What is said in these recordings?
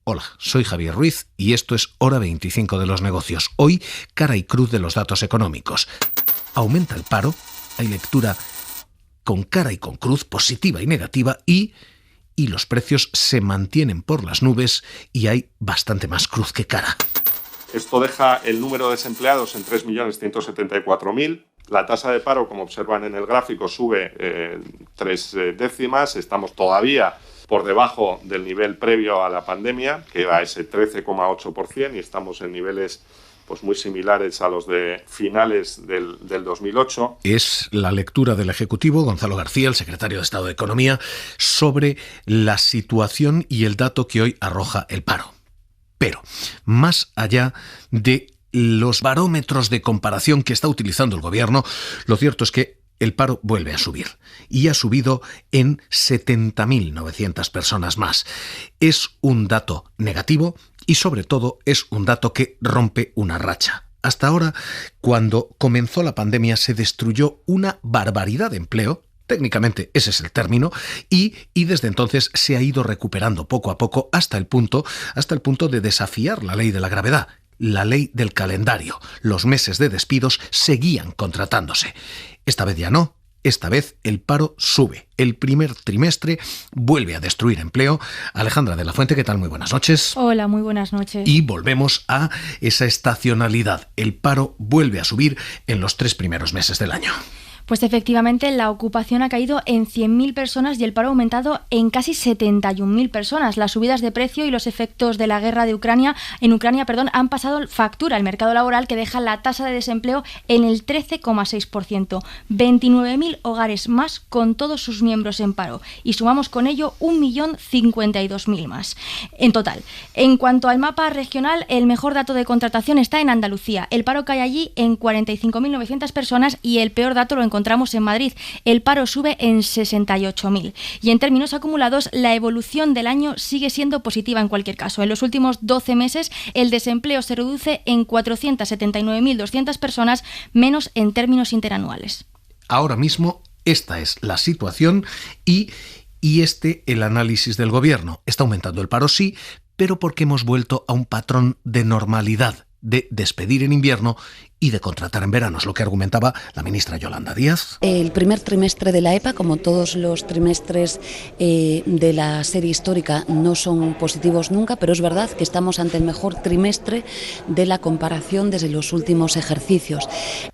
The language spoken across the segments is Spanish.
Hola, soy Javier Ruiz y esto es Hora 25 de los negocios. Hoy, cara y cruz de los datos económicos. Aumenta el paro, hay lectura con cara y con cruz, positiva y negativa, y los precios se mantienen por las nubes y hay bastante más cruz que cara. Esto deja el número de desempleados en 3.174.000. La tasa de paro, como observan en el gráfico, sube 3 décimas. Estamos todavía por debajo del nivel previo a la pandemia, que era ese 13,8%, y estamos en niveles pues muy similares a los de finales del 2008. Es la lectura del Ejecutivo, Gonzalo García, el secretario de Estado de Economía, sobre la situación y el dato que hoy arroja el paro. Pero, más allá de los barómetros de comparación que está utilizando el gobierno, lo cierto es que el paro vuelve a subir y ha subido en 70.900 personas más. Es un dato negativo y sobre todo es un dato que rompe una racha. Hasta ahora, cuando comenzó la pandemia, se destruyó una barbaridad de empleo. Técnicamente ese es el término, y desde entonces se ha ido recuperando poco a poco hasta el punto de desafiar la ley de la gravedad, la ley del calendario. Los meses de despidos seguían contratándose. Esta vez ya no. Esta vez el paro sube. El primer trimestre vuelve a destruir empleo. Alejandra de la Fuente, ¿qué tal? Muy buenas noches. Hola, muy buenas noches. Y volvemos a esa estacionalidad. El paro vuelve a subir en los 3 primeros meses del año. Pues efectivamente la ocupación ha caído en 100.000 personas y el paro ha aumentado en casi 71.000 personas. Las subidas de precio y los efectos de la guerra en Ucrania, han pasado factura al mercado laboral, que deja la tasa de desempleo en el 13,6%. 29.000 hogares más con todos sus miembros en paro, y sumamos con ello 1.052.000 más en total. En cuanto al mapa regional, el mejor dato de contratación está en Andalucía. El paro cae allí en 45.900 personas y el peor dato lo encontramos en Madrid. El paro sube en 68.000. Y en términos acumulados, la evolución del año sigue siendo positiva en cualquier caso. En los últimos 12 meses, el desempleo se reduce en 479.200 personas menos en términos interanuales. Ahora mismo, esta es la situación y el análisis del gobierno. Está aumentando el paro, sí, pero porque hemos vuelto a un patrón de normalidad, de despedir en invierno y de contratar en verano, es lo que argumentaba la ministra Yolanda Díaz. El primer trimestre de la EPA, como todos los trimestres de la serie histórica, no son positivos nunca, pero es verdad que estamos ante el mejor trimestre de la comparación desde los últimos ejercicios.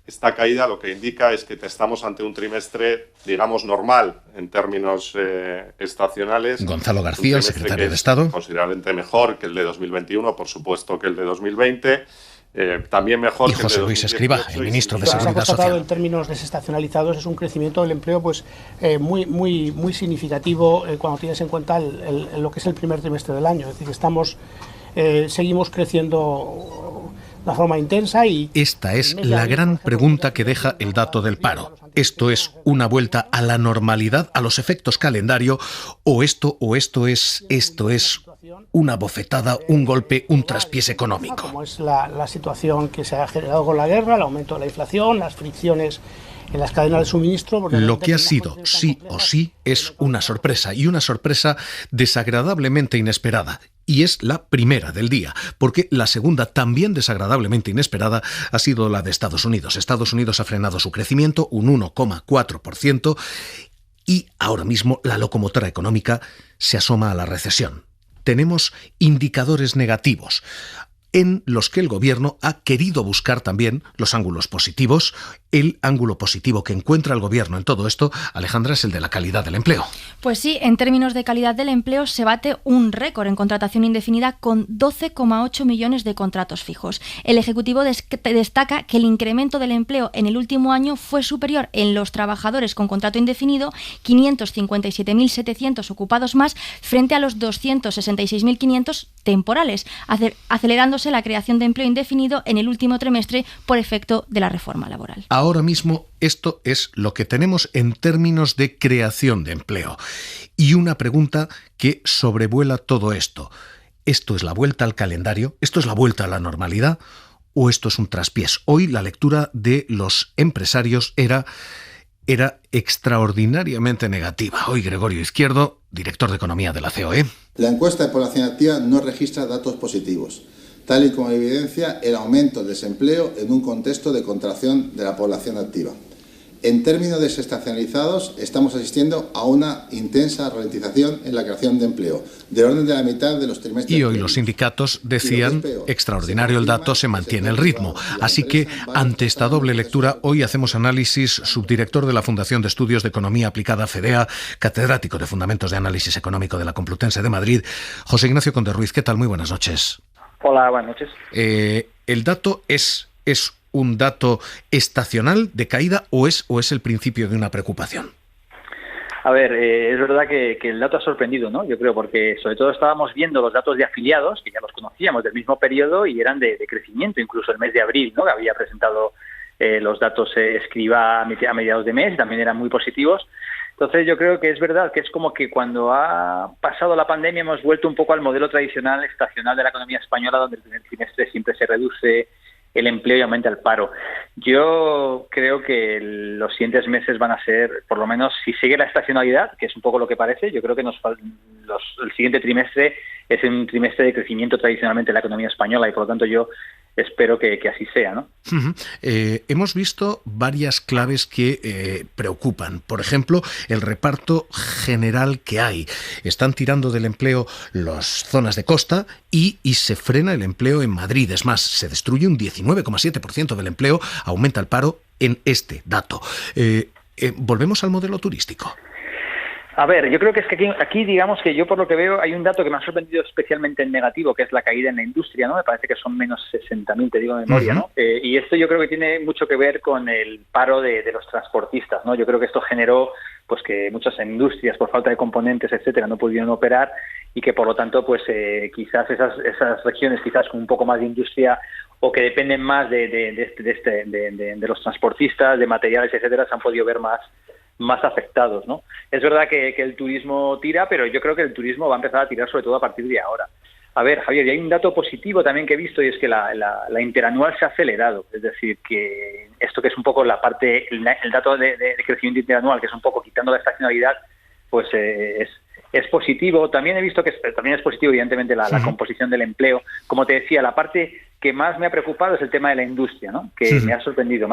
Esta caída lo que indica es que estamos ante un trimestre, digamos, normal en términos estacionales. Gonzalo García, el secretario de Estado. Considerablemente mejor que el de 2021, por supuesto que el de 2020. También mejor. Y José Luis Escrivá, el ministro de Seguridad Social. En términos desestacionalizados es un crecimiento del empleo muy significativo cuando tienes en cuenta lo que es el primer trimestre del año. Es decir, seguimos creciendo de forma intensa y... Esta es la gran pregunta que deja el dato del paro. ¿Esto es una vuelta a la normalidad, a los efectos calendario, o esto es una bofetada, un golpe, un traspiés económico? Como es la situación que se ha generado con la guerra, el aumento de la inflación, las fricciones en las cadenas de suministro. Lo que ha sido, sí o sí, es una sorpresa, y una sorpresa desagradablemente inesperada. Y es la primera del día, porque la segunda, también desagradablemente inesperada, ha sido la de Estados Unidos. Estados Unidos ha frenado su crecimiento un 1,4%, y ahora mismo la locomotora económica se asoma a la recesión. Tenemos indicadores negativos en los que el gobierno ha querido buscar también los ángulos positivos. El ángulo positivo que encuentra el gobierno en todo esto, Alejandra, es el de la calidad del empleo. Pues sí, en términos de calidad del empleo se bate un récord en contratación indefinida con 12,8 millones de contratos fijos. El Ejecutivo destaca que el incremento del empleo en el último año fue superior en los trabajadores con contrato indefinido, 557.700 ocupados más, frente a los 266.500 temporales, acelerándose la creación de empleo indefinido en el último trimestre por efecto de la reforma laboral. Ahora mismo esto es lo que tenemos en términos de creación de empleo. Y una pregunta que sobrevuela todo esto. ¿Esto es la vuelta al calendario? ¿Esto es la vuelta a la normalidad? ¿O esto es un traspiés? Hoy la lectura de los empresarios era: era extraordinariamente negativa. Hoy Gregorio Izquierdo, director de Economía de la COE. La encuesta de población activa no registra datos positivos, tal y como evidencia el aumento del desempleo en un contexto de contracción de la población activa. En términos desestacionalizados, estamos asistiendo a una intensa ralentización en la creación de empleo, del orden de la mitad de los trimestres. Y hoy los sindicatos decían, extraordinario el dato, se mantiene el ritmo. Así que, ante esta doble lectura, hoy hacemos análisis, subdirector de la Fundación de Estudios de Economía Aplicada FEDEA, catedrático de Fundamentos de Análisis Económico de la Complutense de Madrid, José Ignacio Conde Ruiz. ¿Qué tal? Muy buenas noches. Hola, buenas noches. ¿El dato es un dato estacional de caída o es el principio de una preocupación? A ver, es verdad que el dato ha sorprendido, ¿no? Yo creo, porque sobre todo estábamos viendo los datos de afiliados, que ya los conocíamos del mismo periodo y eran de crecimiento, incluso el mes de abril, ¿no? Que había presentado los datos Escribá a mediados de mes, también eran muy positivos. Entonces yo creo que es verdad que es como que cuando ha pasado la pandemia hemos vuelto un poco al modelo tradicional, estacional de la economía española, donde el primer trimestre siempre se reduce el empleo y aumenta el paro. Yo creo que los siguientes meses van a ser, por lo menos, si sigue la estacionalidad, que es un poco lo que parece, yo creo que el siguiente trimestre es un trimestre de crecimiento tradicionalmente en la economía española y, por lo tanto, yo espero que así sea, ¿no? Hemos visto varias claves que preocupan. Por ejemplo, el reparto general que hay. Están tirando del empleo las zonas de costa y se frena el empleo en Madrid. Es más, se destruye un 19,7% del empleo, aumenta el paro en este dato. ¿Volvemos al modelo turístico? A ver, yo creo que es que aquí digamos que yo por lo que veo hay un dato que me ha sorprendido especialmente en negativo, que es la caída en la industria, ¿no? Me parece que son menos 60.000, te digo de memoria, ¿no? Y esto yo creo que tiene mucho que ver con el paro de los transportistas, ¿no? Yo creo que esto generó pues que muchas industrias por falta de componentes, etcétera, no pudieron operar y que por lo tanto pues quizás esas regiones quizás con un poco más de industria o que dependen más de los transportistas, de materiales, etcétera, se han podido ver más afectados, ¿no? Es verdad que el turismo tira, pero yo creo que el turismo va a empezar a tirar sobre todo a partir de ahora. A ver, Javier, y hay un dato positivo también que he visto y es que la interanual se ha acelerado. Es decir, que esto que es un poco la parte, el dato de crecimiento interanual, que es un poco quitando la estacionalidad, pues es positivo. También he visto que también es positivo, evidentemente, la composición del empleo. Como te decía, la parte que más me ha preocupado es el tema de la industria, ¿no? Que me ha sorprendido,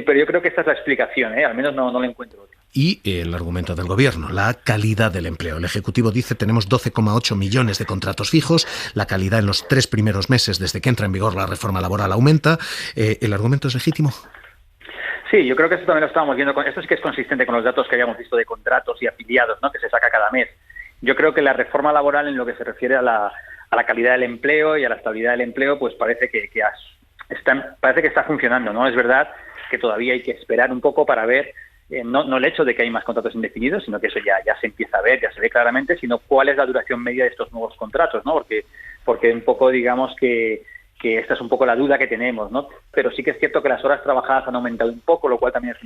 pero yo creo que esta es la explicación, al menos no la encuentro otra. Y el argumento del Gobierno, la calidad del empleo. El Ejecutivo dice tenemos 12,8 millones de contratos fijos, la calidad en los 3 primeros meses desde que entra en vigor la reforma laboral aumenta. ¿El argumento es legítimo? Sí, yo creo que esto también lo estábamos viendo. Esto es que es consistente con los datos que habíamos visto de contratos y afiliados, ¿no? Que se saca cada mes. Yo creo que la reforma laboral en lo que se refiere a la calidad del empleo y a la estabilidad del empleo, pues parece que está funcionando, ¿no? Es verdad que todavía hay que esperar un poco para ver, no el hecho de que hay más contratos indefinidos, sino que eso ya se empieza a ver, ya se ve claramente, sino cuál es la duración media de estos nuevos contratos, ¿no? Porque un poco digamos que esta es un poco la duda que tenemos, ¿no? Pero sí que es cierto que las horas trabajadas han aumentado un poco, lo cual también es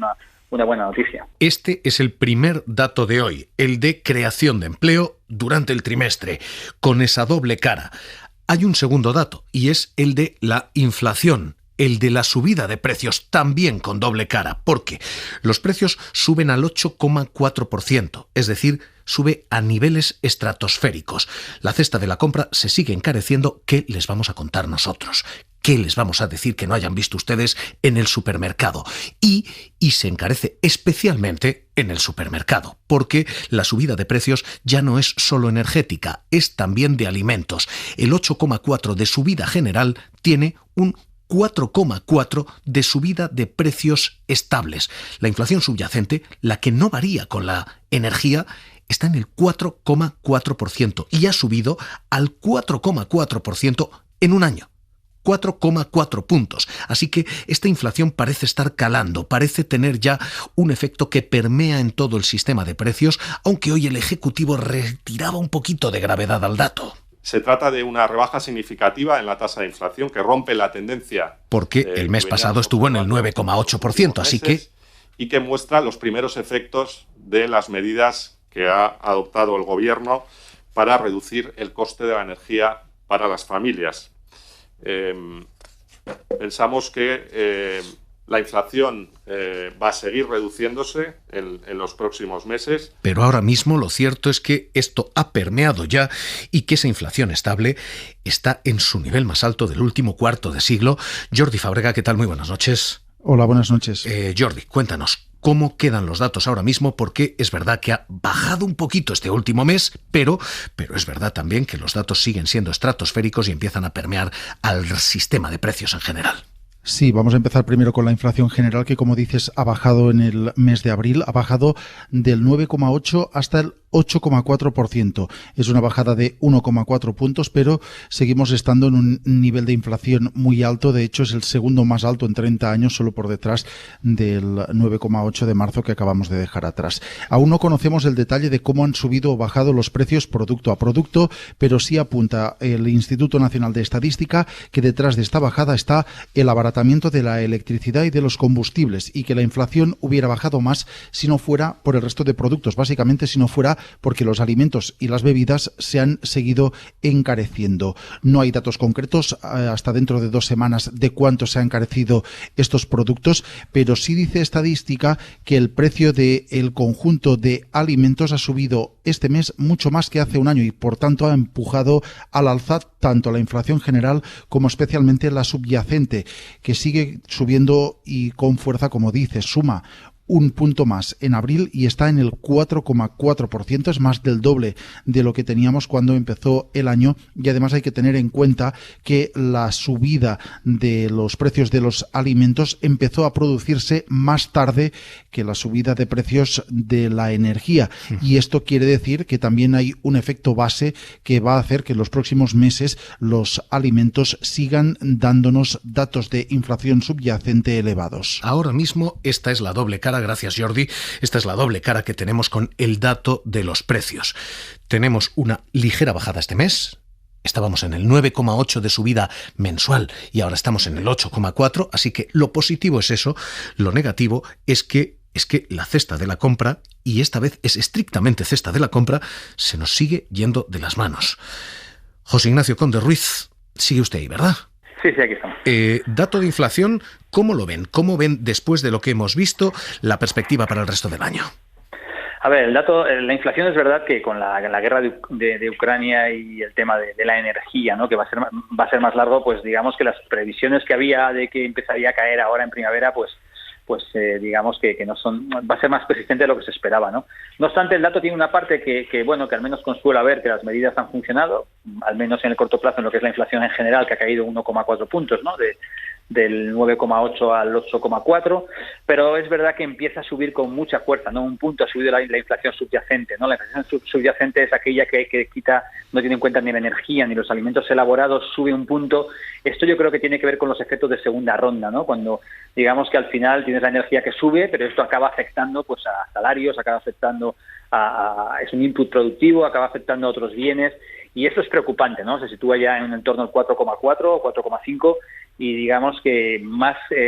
una buena noticia. Este es el primer dato de hoy, el de creación de empleo durante el trimestre, con esa doble cara. Hay un segundo dato, y es el de la inflación, el de la subida de precios, también con doble cara, porque los precios suben al 8,4%, es decir, sube a niveles estratosféricos. La cesta de la compra se sigue encareciendo. ¿Qué les vamos a contar nosotros? ¿Qué les vamos a decir que no hayan visto ustedes en el supermercado? Y se encarece especialmente en el supermercado, porque la subida de precios ya no es solo energética, es también de alimentos. El 8,4% de subida general tiene un 4,4% de subida de precios estables. La inflación subyacente, la que no varía con la energía, está en el 4,4% y ha subido al 4,4% en un año. 4,4 puntos. Así que esta inflación parece estar calando, parece tener ya un efecto que permea en todo el sistema de precios, aunque hoy el Ejecutivo retiraba un poquito de gravedad al dato. Se trata de una rebaja significativa en la tasa de inflación que rompe la tendencia. Porque el mes pasado estuvo en el 9,8%, así que... Y que muestra los primeros efectos de las medidas que ha adoptado el Gobierno para reducir el coste de la energía para las familias. Pensamos que La inflación va a seguir reduciéndose en los próximos meses. Pero ahora mismo lo cierto es que esto ha permeado ya y que esa inflación estable está en su nivel más alto del último cuarto de siglo. Jordi Fábrega, ¿qué tal? Muy buenas noches. Hola, buenas noches. Jordi, cuéntanos, ¿cómo quedan los datos ahora mismo? Porque es verdad que ha bajado un poquito este último mes, pero es verdad también que los datos siguen siendo estratosféricos y empiezan a permear al sistema de precios en general. Sí, vamos a empezar primero con la inflación general, que como dices ha bajado en el mes de abril, ha bajado del 9,8 hasta el 8,4%. Es una bajada de 1,4 puntos, pero seguimos estando en un nivel de inflación muy alto. De hecho, es el segundo más alto en 30 años, solo por detrás del 9,8 de marzo que acabamos de dejar atrás. Aún no conocemos el detalle de cómo han subido o bajado los precios producto a producto, pero sí apunta el Instituto Nacional de Estadística que detrás de esta bajada está el abaratamiento de la electricidad y de los combustibles, y que la inflación hubiera bajado más si no fuera por el resto de productos, básicamente si no fuera porque los alimentos y las bebidas se han seguido encareciendo. No hay datos concretos hasta dentro de 2 semanas de cuánto se han encarecido estos productos, pero sí dice estadística que el precio del conjunto de alimentos ha subido este mes mucho más que hace un año y por tanto ha empujado al alza tanto la inflación general como especialmente la subyacente, que sigue subiendo y con fuerza, como dice, suma un punto más en abril y está en el 4,4%, es más del doble de lo que teníamos cuando empezó el año, y además hay que tener en cuenta que la subida de los precios de los alimentos empezó a producirse más tarde que la subida de precios de la energía, y esto quiere decir que también hay un efecto base que va a hacer que en los próximos meses los alimentos sigan dándonos datos de inflación subyacente elevados. Ahora mismo esta es la doble cara. Gracias, Jordi. Esta es la doble cara que tenemos con el dato de los precios. Tenemos una ligera bajada este mes. Estábamos en el 9,8 de subida mensual y ahora estamos en el 8,4, así que lo positivo es eso. Lo negativo es que la cesta de la compra, y esta vez es estrictamente cesta de la compra, se nos sigue yendo de las manos. José Ignacio Conde Ruiz, sigue usted ahí, ¿verdad? Sí, aquí estamos. Dato de inflación, ¿cómo lo ven? ¿Cómo ven, después de lo que hemos visto, la perspectiva para el resto del año? A ver, la inflación es verdad que con la guerra de Ucrania y el tema de la energía, ¿no?, que va a ser más largo, pues digamos que las previsiones que había de que empezaría a caer ahora en primavera, pues digamos que no son, va a ser más persistente de lo que se esperaba, ¿no? No obstante, el dato tiene una parte que al menos consuela ver que las medidas han funcionado, al menos en el corto plazo, en lo que es la inflación en general, que ha caído 1,4 puntos, ¿no?, del 9,8 al 8,4, pero es verdad que empieza a subir con mucha fuerza, ¿no? Un punto ha subido la inflación subyacente, ¿no? La inflación subyacente es aquella que no tiene en cuenta ni la energía ni los alimentos elaborados, sube un punto. Esto yo creo que tiene que ver con los efectos de segunda ronda, ¿no? Cuando digamos que al final tienes la energía que sube, pero esto acaba afectando pues a salarios, acaba afectando es un input productivo, acaba afectando a otros bienes, y esto es preocupante, ¿no? Se sitúa ya en un entorno del 4,4 o 4,5, y digamos que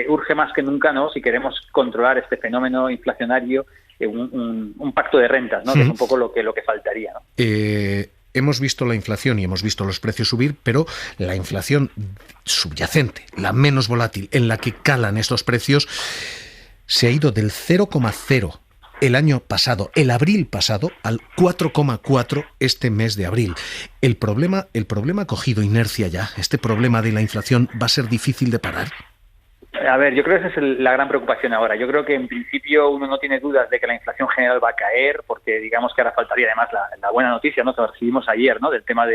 urge más que nunca, ¿no?, si queremos controlar este fenómeno inflacionario, un pacto de rentas, ¿no?, que es un poco lo que faltaría, ¿no? Hemos visto la inflación y hemos visto los precios subir, pero la inflación subyacente, la menos volátil, en la que calan estos precios, se ha ido del 0,0 el año pasado, el abril pasado, al 4,4 este mes de abril. El problema ha cogido inercia ya. Este problema de la inflación va a ser difícil de parar. A ver, yo creo que esa es la gran preocupación ahora. Yo creo que en principio uno no tiene dudas de que la inflación general va a caer, porque digamos que ahora faltaría además la buena noticia, ¿no?, que recibimos ayer, ¿no?, del tema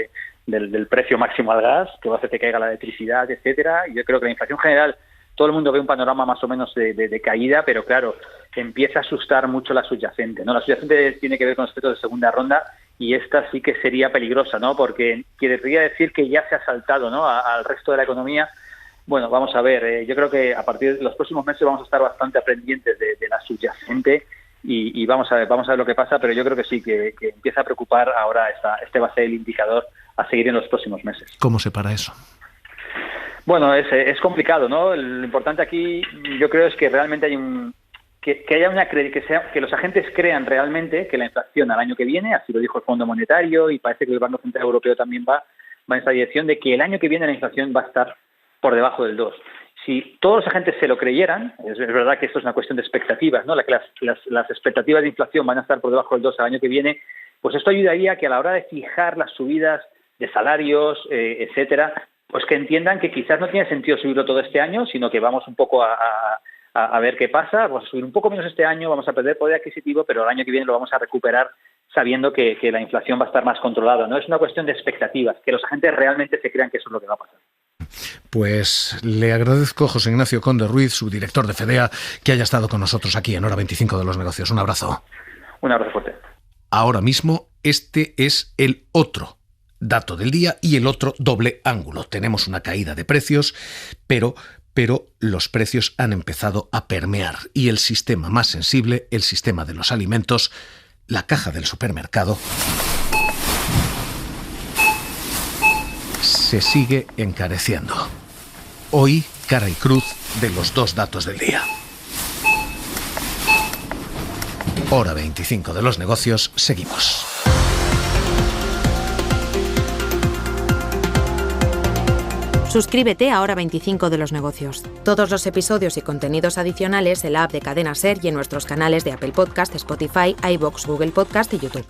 del precio máximo al gas, que va a hacer que caiga la electricidad, etcétera. Y yo creo que la inflación general, todo el mundo ve un panorama más o menos de caída, pero claro, empieza a asustar mucho la subyacente, ¿no? La subyacente tiene que ver con los efectos de segunda ronda, y esta sí que sería peligrosa, ¿no?, porque querría decir que ya se ha saltado, ¿no?, al resto de la economía. Bueno, vamos a ver, yo creo que a partir de los próximos meses vamos a estar bastante pendientes de la subyacente, y vamos a ver lo que pasa, pero yo creo que sí, que empieza a preocupar ahora. Este va a ser el indicador a seguir en los próximos meses. ¿Cómo se para eso? Bueno, es complicado, ¿no? Lo importante aquí, yo creo, es que realmente hay que los agentes crean realmente que la inflación al año que viene, así lo dijo el Fondo Monetario, y parece que el Banco Central Europeo también va en esa dirección, de que el año que viene la inflación va a estar por debajo del 2. si todos los agentes se lo creyeran, es verdad que esto es una cuestión de expectativas, ¿no? Las expectativas de inflación van a estar por debajo del 2 al año que viene, pues esto ayudaría a que a la hora de fijar las subidas de salarios, etcétera, pues que entiendan que quizás no tiene sentido subirlo todo este año, sino que vamos un poco a ver qué pasa, vamos a subir un poco menos este año, vamos a perder poder adquisitivo, pero el año que viene lo vamos a recuperar sabiendo que la inflación va a estar más controlada, ¿no? Es una cuestión de expectativas, que los agentes realmente se crean que eso es lo que va a pasar. Pues le agradezco, José Ignacio Conde Ruiz, subdirector de FEDEA, que haya estado con nosotros aquí en Hora 25 de los Negocios. Un abrazo. Un abrazo fuerte. Ahora mismo, este es el otro dato del día y el otro doble ángulo. Tenemos una caída de precios, pero los precios han empezado a permear y el sistema más sensible, el sistema de los alimentos, la caja del supermercado, se sigue encareciendo. Hoy, cara y cruz de los dos datos del día. Hora 25 de los negocios, seguimos. Suscríbete a Hora 25 de los negocios. Todos los episodios y contenidos adicionales en la app de Cadena SER y en nuestros canales de Apple Podcast, Spotify, iVoox, Google Podcast y YouTube.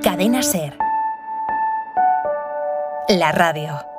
Cadena SER. La radio.